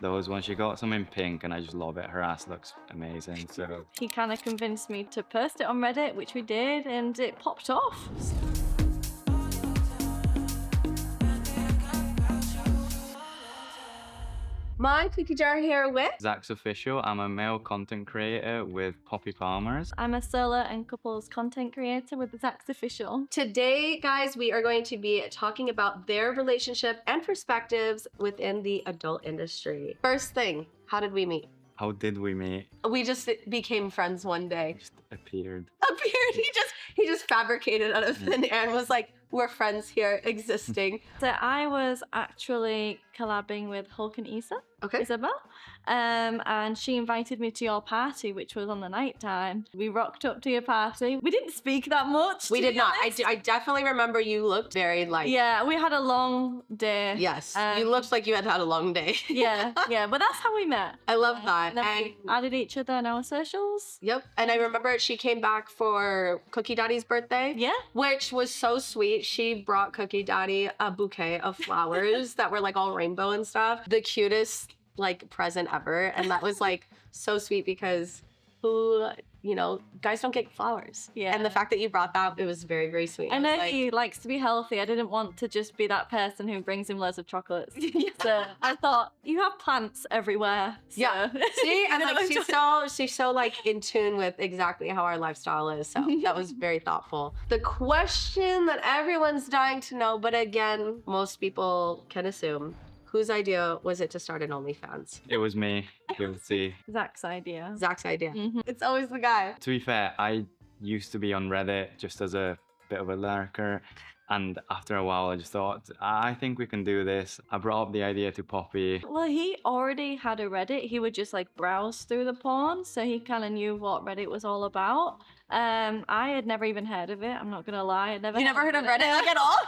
Those ones, she got some in pink and I just love it. Her ass looks amazing. So He kind of convinced me to post it on Reddit, which we did, and it popped off. My cookie jar here with Zach's official. I'm a male content creator with Poppy Palmer's. I'm a solo and couples content creator with the Zach's Official. Today, guys, we are going to be talking about their relationship and perspectives within the adult industry. First thing, how did we meet? How did we meet? We just became friends one day. Just appeared. He just fabricated out of thin air and was like, we're friends here existing. So I was actually collabing with Hulk and Okay. Isabel, and she invited me to your party, which was on the night time. We rocked up to your party. We didn't speak that much. We to did be not. honest. I definitely remember you looked very like. Yeah, we had a long day. Yes. You looked like you had had a long day. yeah, but that's how we met. I love that. And then we added each other on our socials. Yep. And I remember she came back for Cookie Daddy's birthday. Yeah. Which was so sweet. She brought Cookie Daddy a bouquet of flowers that were like all rainbow and stuff. The cutest like present ever. And that was like so sweet because guys don't get flowers. Yeah. And the fact that you brought that, it was very, very sweet. I know was he likes to be healthy. I didn't want to just be that person who brings him loads of chocolates. So I thought, you have plants everywhere. So. Yeah. See, and You know, like she's so like in tune with exactly how our lifestyle is. So that was very thoughtful. The question that everyone's dying to know, but again, most people can assume, whose idea was it to start an OnlyFans? It was me. Guilty. Zach's idea. Zach's idea. Mhm. It's always the guy. To be fair, I used to be on Reddit just as a bit of a lurker. And after a while, I just thought, I think we can do this. I brought up the idea to Poppy. Well, he already had a Reddit. He would just like browse through the porn, so he kind of knew what Reddit was all about. I had never even heard of it. I'm not gonna lie. You never heard of Reddit like at all?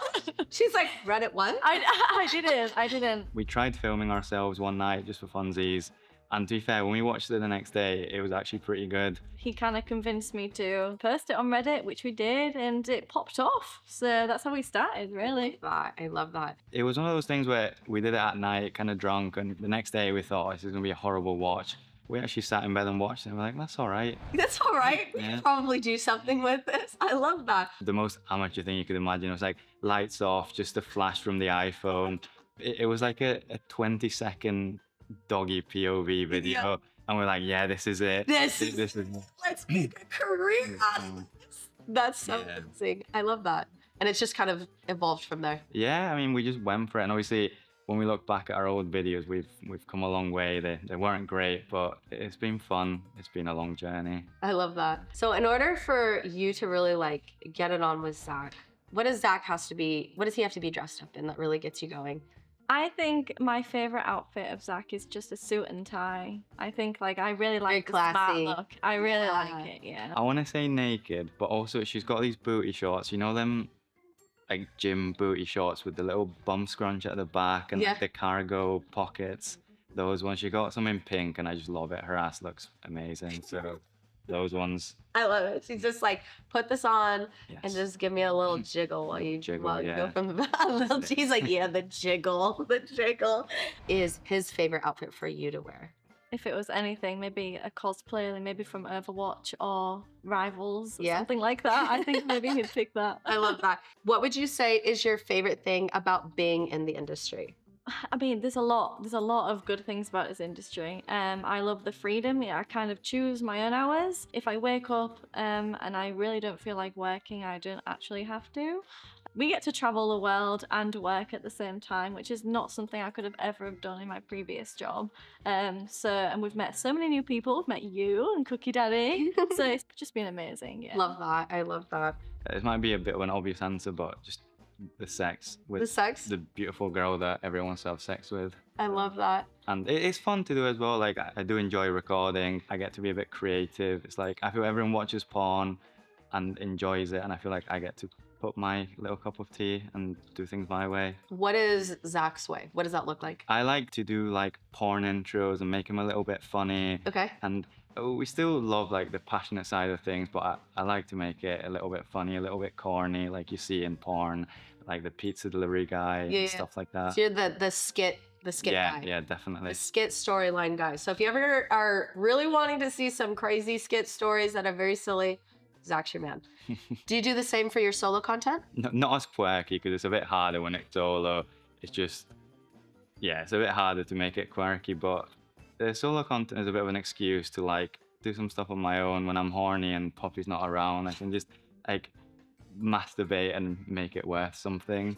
She's like, Reddit what? I didn't. We tried filming ourselves one night just for funsies. And to be fair, when we watched it the next day, it was actually pretty good. He kind of convinced me to post it on Reddit, which we did, and it popped off. So that's how we started, really. I love that. It was one of those things where we did it at night, kind of drunk, and the next day we thought, this is going to be a horrible watch. We actually sat in bed and watched it, and we're like, that's all right. That's all right. We Yeah. could probably do something with this. I love that. The most amateur thing you could imagine. It was like lights off, just a flash from the iPhone. It was like a 20-second doggy POV video. Yeah. And we're like, yeah, this is it. This is it. Let's make a career out of this. That's so Yeah. amazing. I love that. And it's just kind of evolved from there. Yeah, I mean, we just went for it. And obviously, when we look back at our old videos, we've come a long way. They weren't great, but it's been fun. It's been a long journey. I love that. So in order for you to really like get it on with Zach, what does he have to be dressed up in that really gets you going? I think my favorite outfit of Zach is just a suit and tie. I think I really like the smart classy. look. I really Yeah. like it, yeah. I want to say naked, but also she's got these booty shorts. You know them, like gym booty shorts with the little bum scrunch at the back and Yeah. like the cargo pockets. Those ones. She got some in pink, and I just love it. Her ass looks amazing. So those ones. I love it. She's just like, put this on Yes. and just give me a little jiggle while you Jiggle, go yeah. from the back. She's like, yeah, the jiggle. The jiggle is his favorite outfit for you to wear. If it was anything, maybe a cosplay, like maybe from Overwatch or Rivals, or Yeah. something like that. I think maybe he'd pick that. I love that. What would you say is your favorite thing about being in the industry? I mean, there's a lot of good things about this industry. I love the freedom. Yeah, I kind of choose my own hours. If I wake up and I really don't feel like working, I don't actually have to. We get to travel the world and work at the same time, which is not something I could have ever have done in my previous job. And we've met so many new people. We've met you and Cookie Daddy. So it's just been amazing. Yeah. Love that. I love that. It might be a bit of an obvious answer, but just the sex with The sex? the beautiful girl that everyone wants to have sex with. I love that. And it's fun to do as well. Like, I do enjoy recording. I get to be a bit creative. It's like, I feel everyone watches porn and enjoys it, and I feel like I get to put my little cup of tea and do things my way. What is Zach's way? What does that look like? I like to do like porn intros and make them a little bit funny. Okay. And we still love like the passionate side of things, but I like to make it a little bit funny, a little bit corny, like you see in porn, like the pizza delivery guy Yeah, and stuff like that. So you're the skit the skit Yeah, guy. yeah, definitely. The skit storyline guy. So if you ever are really wanting to see some crazy skit stories that are very silly, Zach's your man. Do you do the same for your solo content? Not as quirky because it's a bit harder when it's solo. It's just, yeah, it's a bit harder to make it quirky, but the solo content is a bit of an excuse to like do some stuff on my own when I'm horny and Poppy's not around. I can just like masturbate and make it worth something.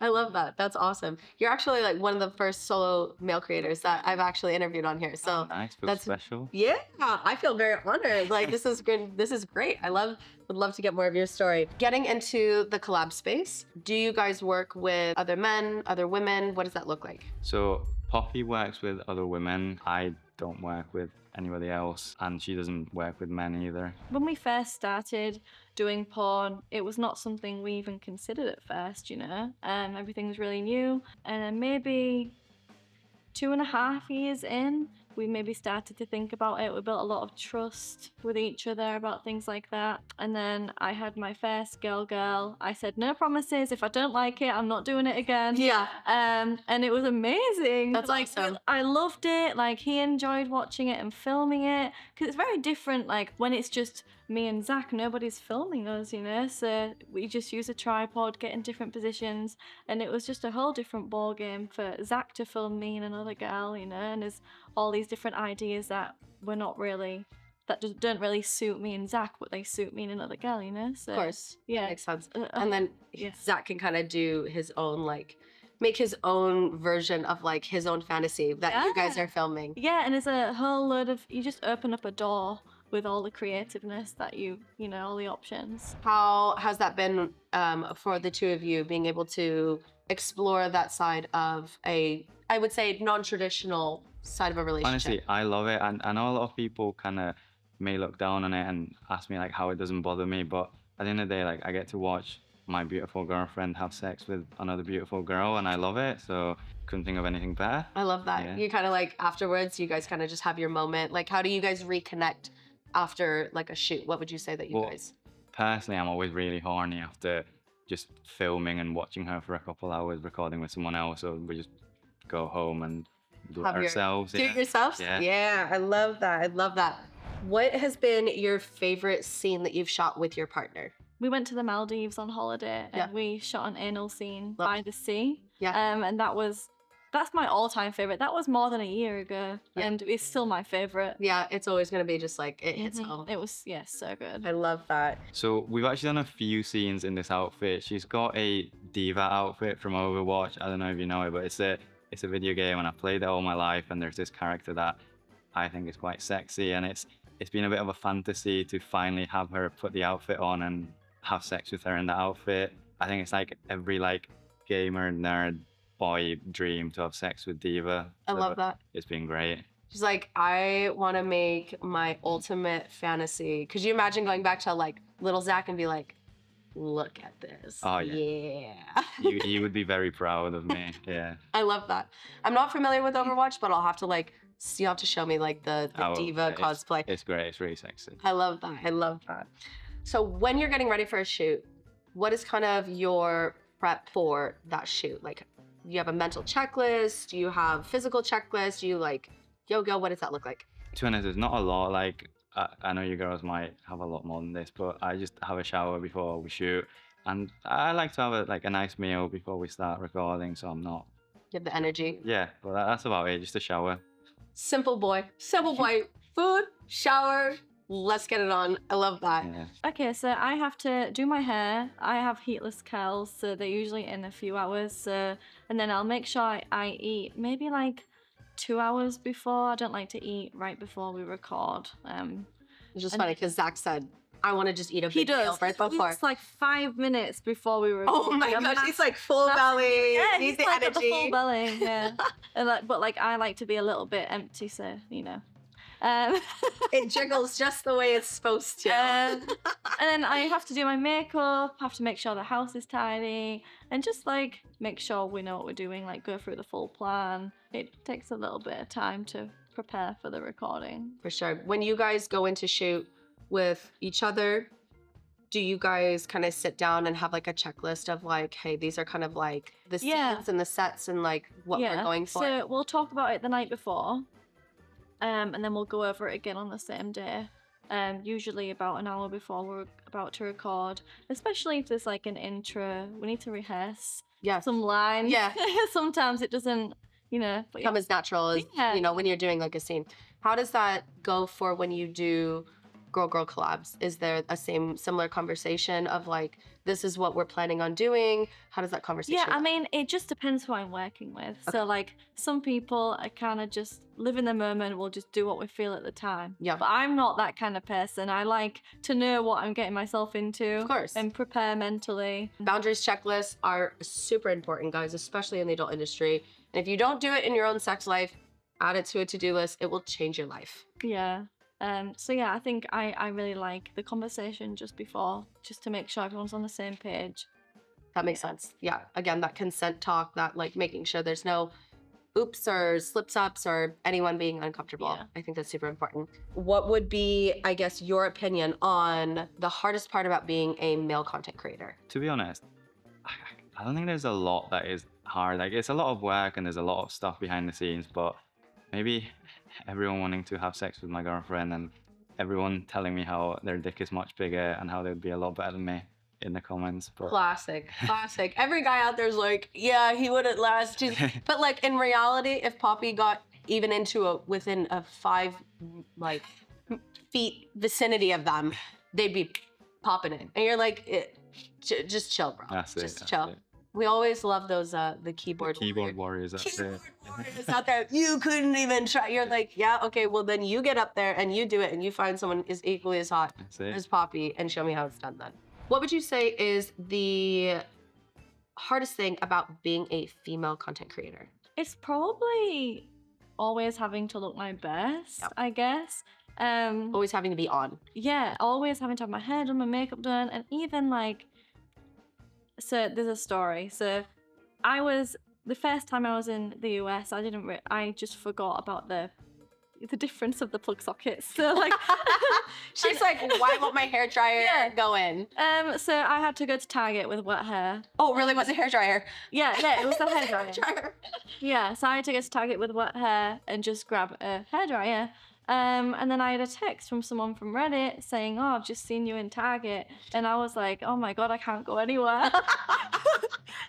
I love that. That's awesome. You're actually like one of the first solo male creators that I've actually interviewed on here. So Nice, feels that's special. yeah. I feel very honored. Like this is good. This is great. Would love to get more of your story. Getting into the collab space. Do you guys work with other men, other women? What does that look like? So Poppy works with other women. I don't work with anybody else, and she doesn't work with men either. When we first started doing porn, it was not something we even considered at first, you know. Everything was really new, and then maybe 2.5 years in, we maybe started to think about it. We built a lot of trust with each other about things like that. And then I had my first girl. I said no promises. If I don't like it, I'm not doing it again. Yeah. And it was amazing. That's like awesome. I loved it. Like he enjoyed watching it and filming it because it's very different. Like when it's just me and Zach, nobody's filming us, you know. So we just use a tripod, get in different positions, and it was just a whole different ball game for Zach to film me and another girl, you know. And there's all these different ideas that were not really, that just don't really suit me and Zach, but they suit me and another girl, you know. So Of course. yeah, Makes sense. And then yeah. Zach can kind of do his own like make his own version of like his own fantasy that you guys Yeah. are filming. Yeah, and there's a whole load of, you just open up a door with all the creativeness that you know, all the options. How has that been for the two of you being able to explore that side of a, I would say, non-traditional side of a relationship? Honestly, I love it, and I know a lot of people kind of may look down on it and ask me like how it doesn't bother me, but at the end of the day, like I get to watch my beautiful girlfriend have sex with another beautiful girl, and I love it. So couldn't think of anything better. I love that. Yeah. You kind of like afterwards, you guys kind of just have your moment. Like, how do you guys reconnect after like a shoot? What would you say that you Well, guys? Personally, I'm always really horny after just filming and watching her for a couple hours recording with someone else, so we just go home and do it Have your- ourselves. Do yeah. it yourselves? Yeah. I love that. I love that. What has been your favorite scene that you've shot with your partner? We went to the Maldives on holiday and Yeah. we shot an anal scene Love- by the sea. Yeah. And that's my all-time favorite. That was more than a year ago, Yeah. and it's still my favorite. Yeah, it's always gonna be just like it hits Mhm. home. It was, yeah, so good. I love that. So we've actually done a few scenes in this outfit. She's got a diva outfit from Overwatch. I don't know if you know it, but it's a video game, and I've played it all my life. And there's this character that I think is quite sexy, and it's been a bit of a fantasy to finally have her put the outfit on and have sex with her in the outfit. I think it's like every like gamer nerd boy dream to have sex with Diva. I So love that. It's been great. She's like, I want to make my ultimate fantasy. Could you imagine going back to like little Zach and be like, look at this. Oh, yeah. You would be very proud of me. Yeah. I love that. I'm not familiar with Overwatch, but I'll have to like, you have to show me like the Oh, diva yeah, cosplay. It's great. It's really sexy. I love that. I love that. So when you're getting ready for a shoot, what is kind of your prep for that shoot? Like, do you have a mental checklist? Do you have physical checklist? Do you like yoga? What does that look like? To be honest, there's not a lot. Like, I know you girls might have a lot more than this, but I just have a shower before we shoot. And I like to have a nice meal before we start recording, so I'm not. You have the energy. Yeah, but that's about it. Just a shower. Simple boy. Simple boy. Food, shower, let's get it on. I love that. Yeah. Okay, so I have to do my hair. I have heatless curls, so they're usually in a few hours. So, and then I'll make sure I eat maybe like 2 hours before. I don't like to eat right before we record. It's just And- funny because Zach said, I want to just eat a He big meal does. right before. It's like 5 minutes before we record. Oh my And gosh, that's- he's like full belly. Yeah, Needs he's the like energy. at the full belly. Yeah, and like, but like I like to be a little bit empty, so you know. It jiggles just the way it's supposed to. And then I have to do my makeup, have to make sure the house is tidy, and just like make sure we know what we're doing, like go through the full plan. It takes a little bit of time to prepare for the recording. For sure. When you guys go into shoot with each other, do you guys kind of sit down and have like a checklist of like, hey, these are kind of like the Yeah. scenes and the sets and like what we're going for? So we'll talk about it the night before, and then we'll go over it again on the same day. Usually about an hour before we're about to record, especially if there's like an intro, we need to rehearse Yes. some lines. Yeah. Sometimes it doesn't, but Come as natural as, Yeah. when you're doing like a scene. How does that go for when you do girl collabs? Is there a similar conversation of like, this is what we're planning on doing? How does that conversation Yeah, go? I mean, it just depends who I'm working with. So, like, some people are kind of just live in the moment, we'll just do what we feel at the time. Yeah. But I'm not that kind of person. I like to know what I'm getting myself into. Of course. And prepare mentally. Boundaries checklists are super important, guys, especially in the adult industry. And if you don't do it in your own sex life, add it to a to-do list. It will change your life. Yeah. So yeah, I think I really like the conversation just before, just to make sure everyone's on the same page. That makes sense. Yeah. Again, that consent talk, that like making sure there's no oops or slips ups or anyone being uncomfortable. Yeah. I think that's super important. What would be, I guess, your opinion on the hardest part about being a male content creator? To be honest, I don't think there's a lot that is hard. Like, it's a lot of work and there's a lot of stuff behind the scenes, but maybe everyone wanting to have sex with my girlfriend and everyone telling me how their dick is much bigger and how they'd be a lot better than me in the comments. But Classic. Every guy out there's like, yeah, he wouldn't last. But like in reality, if Poppy got even into within a 5 feet vicinity of them, they'd be popping it. And you're like, just chill, bro. that's it. Just that's chill. it. We always love those the keyboard Warriors, that's Keyboard it. warriors out there. You couldn't even try. You're like, yeah, okay, well then you get up there and you do it and you find someone is equally as hot That's it. as Poppy and show me how it's done then. What would you say is the hardest thing about being a female content creator? It's probably always having to look my best, Yep. I guess. Always having to be on. Yeah, always having to have my hair done, my makeup done, and even like, so there's a story. So the first time I was in the US, I just forgot about the difference of the plug sockets. So like, She's like, why won't my hair dryer go in? so I had to go to Target with wet hair. Oh, really? Was it hair dryer? Yeah, it was the hair dryer. Yeah, so I had to go to Target with wet hair and just grab a hairdryer. And then I had a text from someone from Reddit saying, oh, I've just seen you in Target. And I was like, oh my God, I can't go anywhere.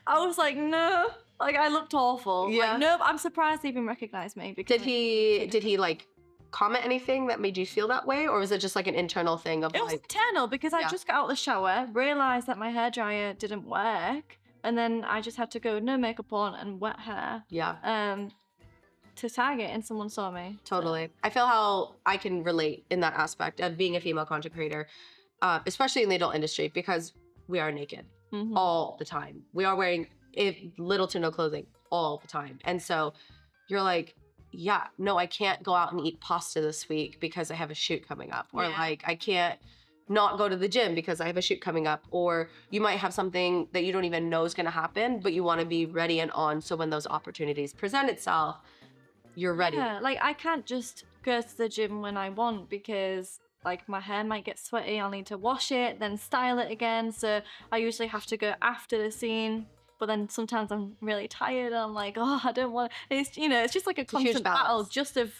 I was like, no. Like, I looked awful. Yeah. Like, no, I'm surprised they even recognized me. Because Did he like comment anything that made you feel that way? Or was it just like an internal thing of It was like, internal because I Yeah. just got out of the shower, realized that my hairdryer didn't work. And then I just had to go no makeup on and wet hair. yeah. To Target, and someone saw me. Totally. I feel how I can relate in that aspect of being a female content creator, especially in the adult industry, because we are naked Mhm. all the time. We are wearing little to no clothing all the time. And so you're like, yeah, no, I can't go out and eat pasta this week because I have a shoot coming up. Or Yeah. like, I can't not go to the gym because I have a shoot coming up. Or you might have something that you don't even know is going to happen, but you want to be ready and on. So when those opportunities present itself, you're ready. Yeah, like I can't just go to the gym when I want because like my hair might get sweaty. I'll need to wash it, then style it again. So I usually have to go after the scene. But then sometimes I'm really tired. I'm like, oh, I don't want. It's it's just like a a huge constant battle balance. just of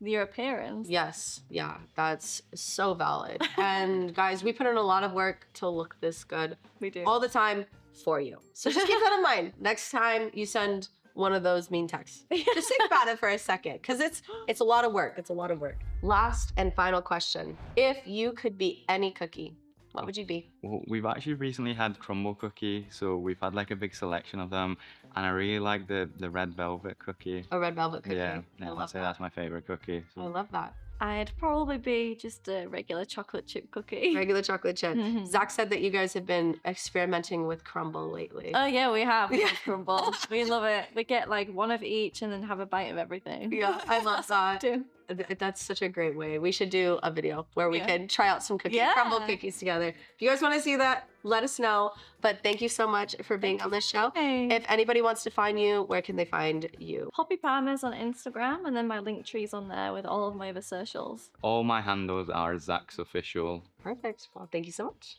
your appearance. Yes, yeah, that's so valid. And guys, we put in a lot of work to look this good We do. all the time for you. So just keep that in mind. Next time you send one of those mean texts, just think about it for a second, because it's a lot of work. It's a lot of work. Last and final question: if you could be any cookie, what would you be? Well, we've actually recently had crumble cookie, so we've had like a big selection of them, and I really like the red velvet cookie. A red velvet cookie. Yeah, I I'd love say that. that's my favorite cookie. I So. love that. I'd probably be just a regular chocolate chip cookie. Regular chocolate chip. Mhm. Zach said that you guys have been experimenting with crumble lately. Oh yeah, we have Yeah. crumble. We love it. We get like one of each and then have a bite of everything. Yeah, I love that. Too. That's such a great way. We should do a video where we Yeah. can try out some Yeah. crumble cookies together. If you guys want to see that, let us know. But thank you so much for being on this show. Hey. If anybody wants to find you, where can they find you? Poppy Palmer's on Instagram, and then my link tree's on there with all of my other socials. All my handles are Zach's official. Perfect. Well, thank you so much.